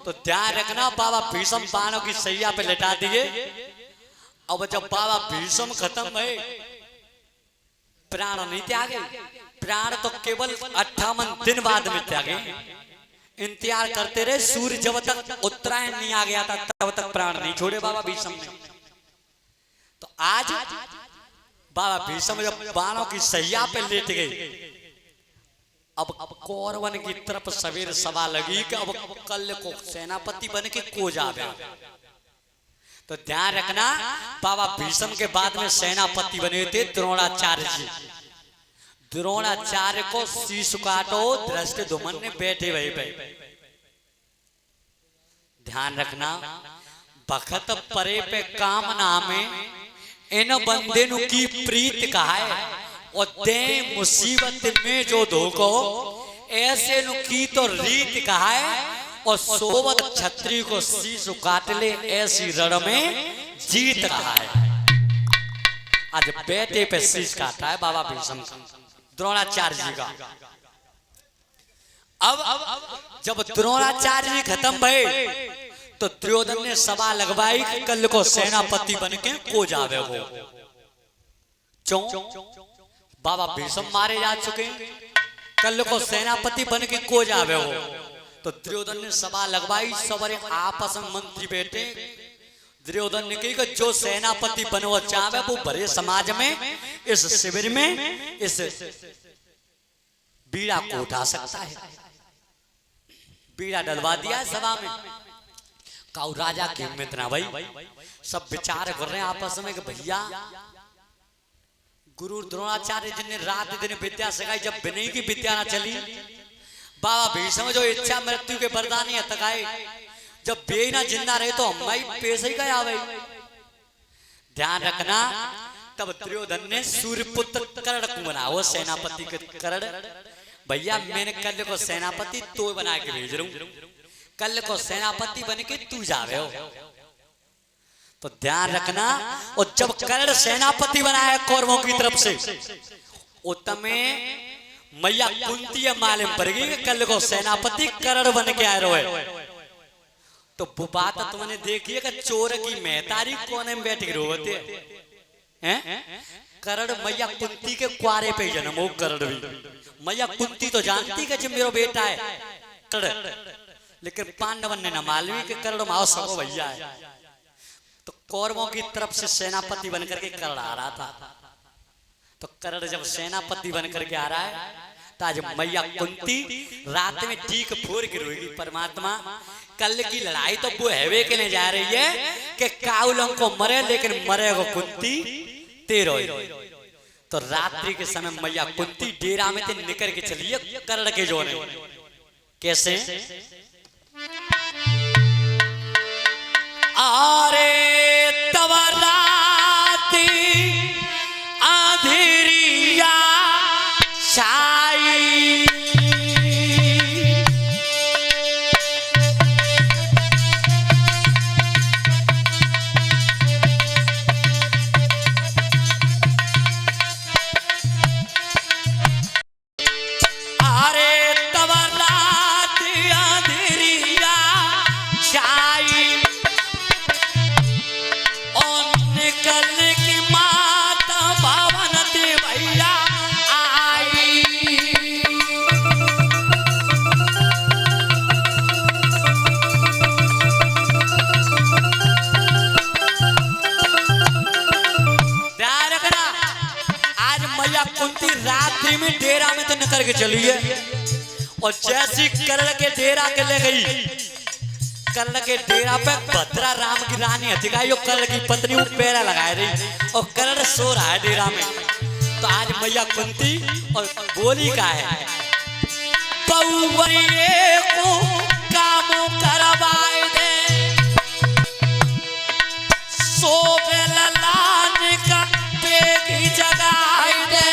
तो ध्यान रखना, बाबा भीष्म बाणों की सैया पे लेटा दिए। अब जब बाबा भीष्म खत्म भये, प्राण नहीं त्यागे। प्राण तो केवल 58 दिन बाद में त्यागे। इंतजार करते रहे, सूर्य जब तक उत्तरायण नहीं आ गया था तब तक प्राण नहीं छोड़े बाबा भीष्म ने। तो आज बाबा भीष्म जब बाणों की सैया पे लेट गए, अब कौरवन की तरफ सवेर सभा लगी कि अब कल को सेनापति बन के को जावे। तो ध्यान रखना, बाबा भीष्म के बाद में सेनापति बने थे द्रोणाचार्य जी। द्रोणाचार्य को शीश काटो धृष्टद्युम्न ने बैठे वही पे। ध्यान रखना, बखत परे पे कामना में इन बंदे नु की प्रीत कहा है, और दे मुसीबत में जो धोखो ऐसे नु की तो रीत कहा है, और सोवत छत्री को शीश काट ले ऐसी रण में जीत रहा है। आज बेटे पे शीश काटा है बाबा भीष्म द्रोणाचार्य जी का। अब जब द्रोणाचार्य जी खत्म भये तो दुर्योधन ने सभा लगवाई कि कल को सेनापति बन के को जावे हो। क्यों? बाबा भीष्म मारे जा चुके, कल को सेनापति बन के को जावे हो। तो दुर्योधन ने सभा लगवाई, सबरे आपस में मंत्री बैठे। दुर्योधन ने कही कि जो सेनापति बनवा चाहे वो भरे समाज में इस शिविर में इस बीड़ा को उठा सकता है। बीड़ा डलवा दिया सभा में। काऊ राजा की हिम्मत ना भाई, सब विचार कर रहे हैं आपस में कि भैया गुरु द्रोणाचार्य जी ने रात दिन विद्या सिखाई, जब विनय की विद्या ना चली, बाबा भीष्म जो इच्छा मृत्यु के वरदानी है तकाए, जब बे ना जिंदा रहे तो हमारी पैसे ही गया भाई। ध्यान रखना, तब दुर्योधन ने सूर्यपुत्र कर्ण को बनाओ सेनापति के। कर्ण भैया मैंने कल को सेनापति तो बना के भेज रहा हूं, कल को सेनापति बन के तू जावे हो। तो ध्यान रखना, और जब कर्ण सेनापति बनाया कौरवों की तरफ से, उत्तमे मैया कुंती मालूम पड़ गई कि कल को सेनापति कर्ण बन के आए रहे। तो वो बात तुमने देखी कि चोर की महतारी कोने में बैठ के रोते हैं। कर्ण मैया कुंती के कुआरे पे जन्म हो। कर्ण भी मैया कुंती तो जानती कि जब मेरा बेटा है कर्ण, लेकिन पांडवन ने न मालूम कि कर्ण माओ सको भैया है। तो कौरवों की तरफ से सेनापति बनकर के कर्ण आ रहा था। तो कर्ण जब सेनापति बनकर के आ रहा है तो आज मैया कुंती रात में ठीक फोर के रोएगी, परमात्मा कल की लड़ाई तो वो हैवे के लिए जा रही है कि काउलों को मरे लेकिन मरेगा कुंती तेरो। तो रात्रि के समय मैया कुंती डेरा में निकल के चलिए कर्ण के जोड़े। कैसे? आरे तब राती अंधेरिया छाई, रात्रि में डेरा में तो निकल के चली है। और जैसी कर्ण के डेरा के ले गई, कर्ण के डेरा पे भद्रा राम की रानी हथिकाई, कर्ण की पत्नी वो पैरा लगाए रही और कर्ण सो रहा है डेरा में। तो आज मैया कुंती और बोली का है, पौवरिये को कामों करवाए दे, सोवे ललान का पेगी जगाए दे।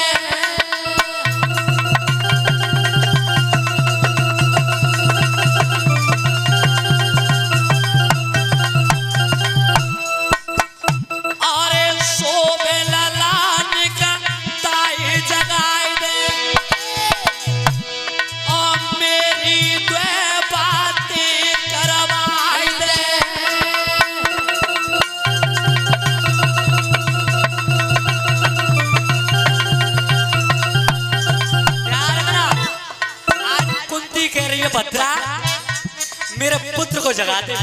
मेरे पुत्र को जगा दे।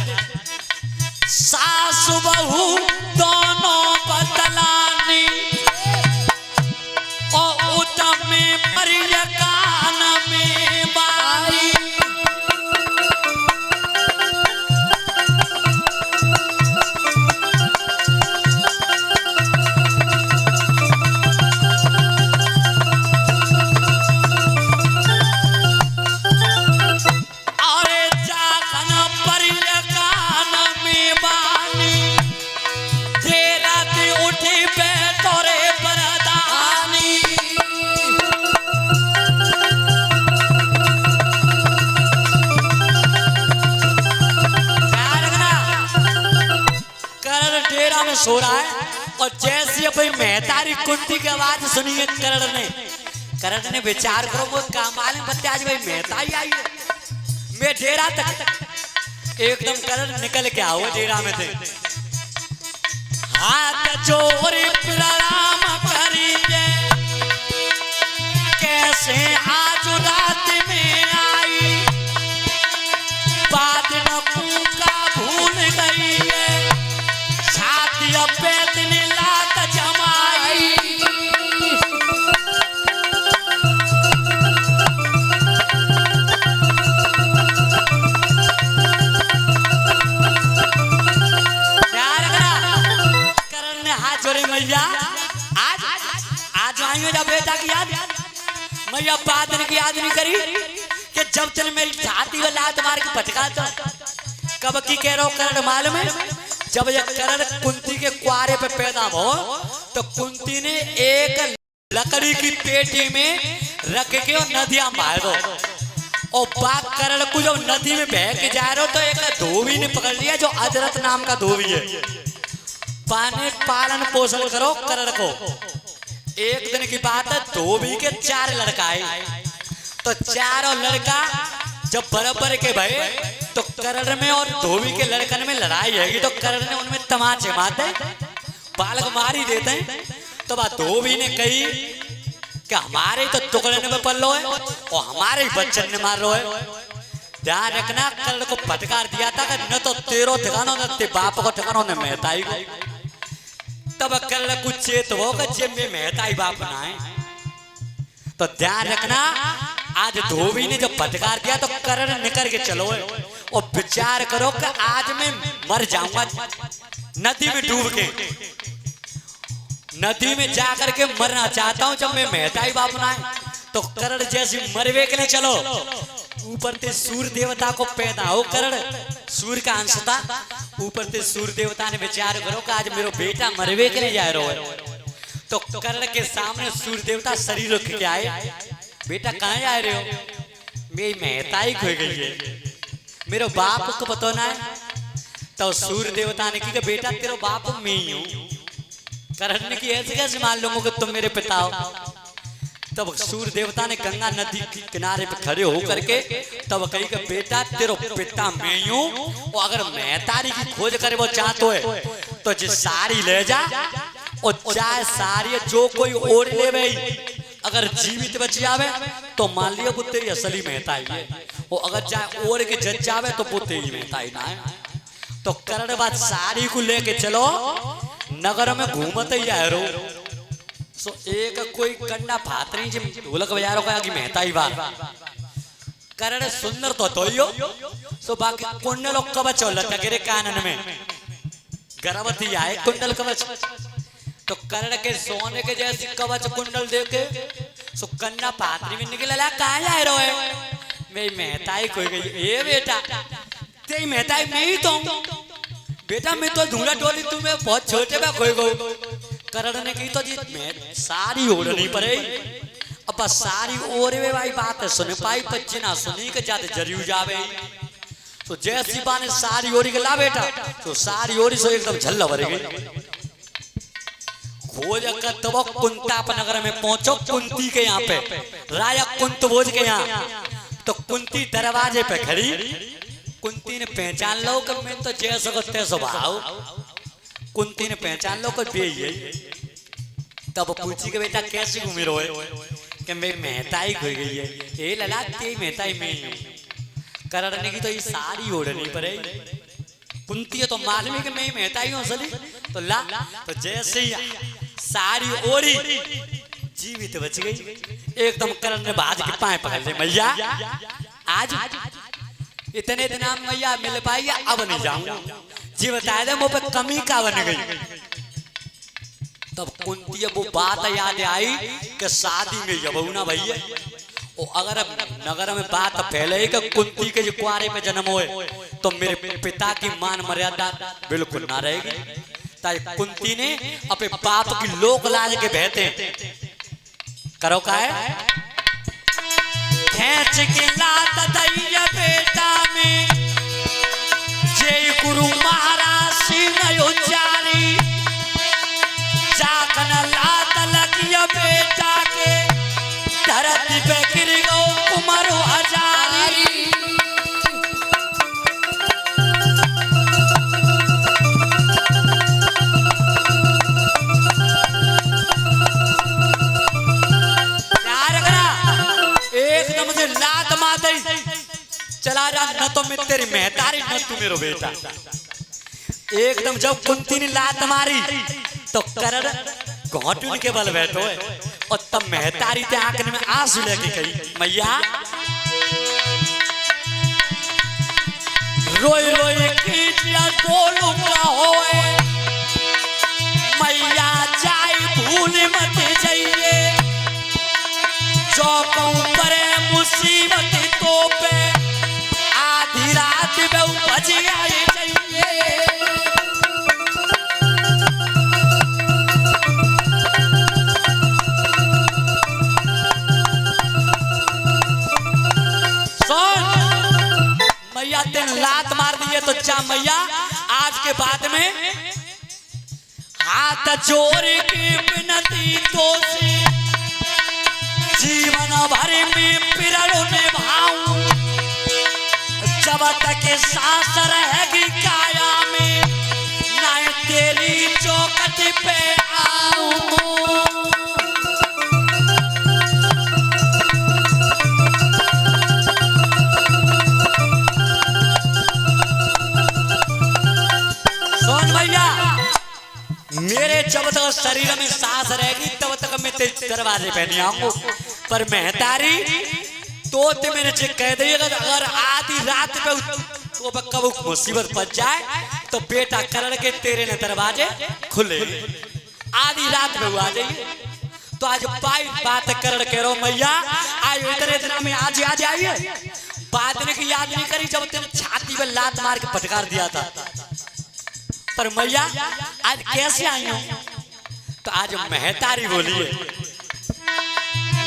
सासु बहू दोनों बतलानी और उत्तम में परिय कान में बारी। सो रहा है और जैसे भाई मेहतारी कुंती की आवाज सुनी है करण ने विचार करो वो कामाल में बत्ते आज भाई मेहतारी आई है। मैं डेरा तक एकदम करण निकल के आओ डेरा में थे। हाथ जोड़ प्रणाम करिए कैसे आज रात में आई बात न पूका भूल गई है पेतनी लात जमाई। करण ने हाथ जोड़े मैया आज आई हो जब बेटा की याद मैया बात की याद नहीं करी कि जब चल मेरी छाती में लात मार के पटका तो कब की कह रहा हूँ करण मालूम है। जब यह करण कुंती के कुआरे पे पैदा हो तो कुंती ने एक लकड़ी की पेटी में रख के नदियां मारो और बाघ करण को जब नदी में बह के जा रहे हो तो एक धोबी ने पकड़ लिया जो अजरत नाम का धोबी है। पाने पालन पोषण करो करण को। एक दिन की बात है धोबी के 4 लड़का आए तो चारों लड़का जब बराबर के भय तो करण में और धोबी के लड़कन में लड़ाई है तो करण ने उनमें तमाचे मारते बालक मार ही देते हैं। तो बात धोबी ने कही कि हमारे तो टुकड़े में पल्लो है और हमारे बच्चन ने मार रो है। ध्यान रखना करण को फटकार दिया था कि न तो तेरो ठिकानों न ते बाप को ठिकानों ने मेहताई को। तब करण कुछ चेत हो कि में मेहताई बाप ना है। तो ध्यान रखना आज धोबी ने जब फटकार दिया तो करण निकल के चलो और विचार करो कि आज मैं मर जाऊंगा नदी में डूब के। नदी में जाकर के मरना चाहता हूं जब मैं मेहताई बाप ना है। तो करण जैसे मरवे के लिए चलो ऊपर से सूर्य देवता को पैदा हो करण सूर्य का अंश था। ऊपर से सूर्य देवता ने विचार करो कि आज मेरा बेटा मरवे के लिए जा रहा है। तो कर्ण के सामने सूर्य देवता शरीर रख के आए। बेटा कहाँ जा रहे हो? मेरी मेहताई खो गई है, मेरे बाप को पता ना है। तो सूर्य देवता ने कहा बेटा तेरा बाप मैं ही हूँ। कर्ण ने की ऐसे कैसे मान लूंगा कि तुम मेरे पिता हो। तब सूर्य देवता ने गंगा नदी के किनारे पे खड़े होकर के तब कही कि बेटा तेरा पिता मैं ही हूँ और अगर मेहतारी की खोज करे वो चाहते है तो जिस साड़ी ले जा और चाहे साड़ी जो कोई ओढ़ ले भाई अगर जीवित बच जावे तो मान लिया वो तेरी असली मेहताई है और अगर चाहे ओढ़ के जच जावे तो वो तेरी मेहताई ना है। तो कर्ण बात साड़ी को लेके चलो नगर में घूमते ही आए रो। सो एक कोई कंडा फातरी जी ढोलक बजा रहा है मेहताई बात कर्ण सुंदर तो यो सो बाकी कुंडल कवच लटके कानन में गर्भवती आए कुंडल कवच। तो कर्ण के सोने के जैसी कवच कुंडल देके सो कन्या पात्री में निकला कहाँ जा रहे हो? मेरी मेहताई खो गई। ए बेटा तेरी मेहताई मैं ही तो बेटा मैं तो धूला टोली तुम्हें बहुत छोटे में खो गई। कर्ण ने की तो जी मैं सारी ओढ़नी पड़ेगी। अब सारी ओढ़े भाई बात सुन पाई बच्चे ना सुनी के जाते जरियू जावे। तो जैसी बा ने सारी ओढ़ी के ला बेटा तो सारी ओढ़ी सो एकदम झल्ला भर गई। खोज कर तब कुंताप नगर में पहुंचो कुंती के यहाँ पे राजा कुंत भोज के यहाँ। तो कुंती दरवाजे पे खड़ी। कुंती ने पहचान लो कि मैं तो जैसा को तैसा भाव। कुंती ने पहचान लो कि बे यही। तब पूछी के बेटा कैसे घूमे रहे कि मेरी मेहताई खो गई है। ए लला तेरी मेहताई मैं ही हूँ। करने की तो ये सारी ओढ़नी पड़ेगी। कुंती है तो मालूम है कि मैं मेहता ही हूँ असली। तो ला तो जैसे ही सारी ओढ़ी जीवित बच गई। एकदम करण ने बाज के पाए पकड़ ले, मैया आज इतने दिन मैया मिल पाई, अब नहीं जाऊंगा। जी बताए दे मुझ पे कमी का बन गई। तब कुंती वो बात याद आई कि शादी में जब ना भैया ओ अगर नगर में बात फैले कि कुंती के जो कुआरे पे जन्म होए तो मेरे पिता की मान मर्यादा बिल्कुल ना रहेगी। ताकि कुंती ने अपने बाप की लोक लाज के बहते करो का है खेच के लात दैया बेटा में जय गुरु महाराज सिंह उच्चारी जाकन लात लगिया बेटा के धरती पे गिर गो उमर हजारी। एकदम से लात मार दई चला जा, न तो मैं तेरी मेहतारी न तू मेरो बेटा। एकदम जब कुंती ने लात मारी तो करण घोटुन के बल बैठो है और तब मेहतारी ते आंखन में आंसू लेके कही, मैया रोई रोई कीजिया बोलू का होए, मैया जाई भूल मत जाइए, जो कहूं परे मुसीबत तो पे आधी रात में उपज आई जाइए। मैया तेन लात मार दिए तो जा मैया आज के बाद में हाथ जोड़ के विनती तो से जीवन भर में पिरल निभाऊं, जब तक सांस रहेगी काया में ना तेरी चौखट पे आऊं। मेरे जब तक शरीर में सांस रहेगी तब तक मैं तेरे दरवाजे पे नहीं आऊंगा। पर मेहतारी तो मैंने कह दिया अगर आधी रात पे तो कब मुसीबत पड़ जाए तो बेटा करण के तेरे ने दरवाजे खुले, आधी रात में आ जाइए। तो आज पाई बात करण कह रहा मैया आज इतने दिन में आज आइए। बात ने की याद नहीं करी जब तेरे छाती पे लात मार के फटकार दिया था। पर मैया आज कैसे आई हूं? तो आज मेहतारी बोलिए,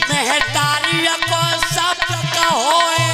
मेहतारी को सब होए